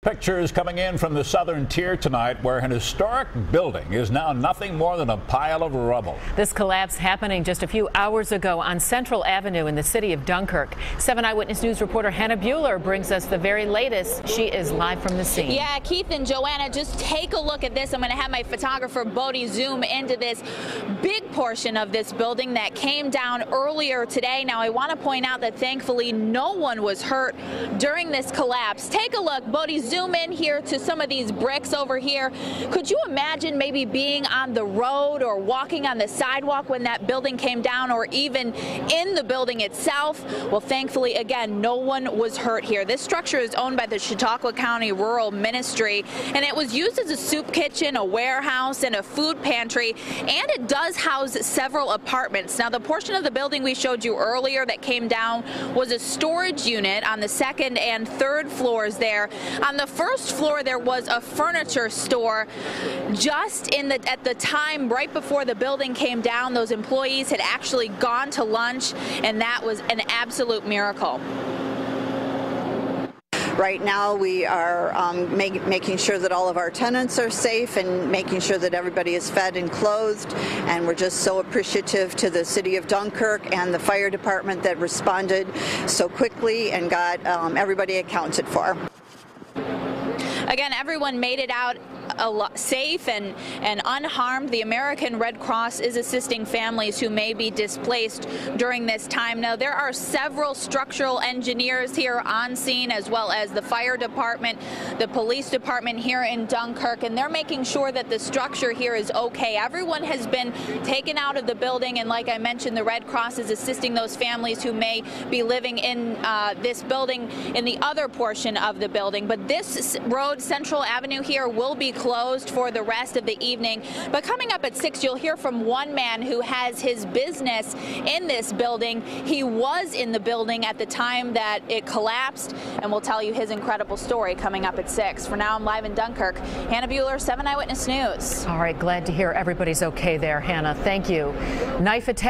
Pictures coming in from the southern tier tonight where an historic building is now nothing more than a pile of rubble. This collapse happening just a few hours ago on Central Avenue in the city of Dunkirk. 7 Eyewitness News reporter Hannah Buehler brings us the very latest. She is live from the scene. Yeah, Keith and Joanna, just take a look at this. I'm going to have my photographer Bodie zoom into this big portion of this building that came down earlier today. Now, I want to point out that thankfully no one was hurt during this collapse. Take a look. Bodie, zoom in here to some of these bricks over here. Could you imagine maybe being on the road or walking on the sidewalk when that building came down, or even in the building itself? Well, thankfully, again, no one was hurt here. This structure is owned by the Chautauqua County Rural Ministry, and it was used as a soup kitchen, a warehouse, and a food pantry, and it does house several apartments. Now, the portion of the building we showed you earlier that came down was a storage unit on the second and third floors there. On the first floor, there was a furniture store. Just at the time right before the building came down, those employees had actually gone to lunch, and that was an absolute miracle. Right now, we are making sure that all of our tenants are safe and making sure that everybody is fed and clothed. And we're just so appreciative to the city of Dunkirk and the fire department that responded so quickly and got everybody accounted for. Again, everyone made it out safe and unharmed. The American Red Cross is assisting families who may be displaced during this time. Now, there are several structural engineers here on scene, as well as the fire department, the police department here in Dunkirk, and they're making sure that the structure here is okay. Everyone has been taken out of the building, and like I mentioned, the Red Cross is assisting those families who may be living in this building in the other portion of the building. But this road, Central Avenue here, will be closed for the rest of the evening. But coming up at 6, you'll hear from one man who has his business in this building. He was in the building at the time that it collapsed, and we'll tell you his incredible story coming up at 6. For now, I'm live in Dunkirk. Hannah Buehler, 7 Eyewitness News. All right, glad to hear everybody's okay there, Hannah. Thank you. Knife attack.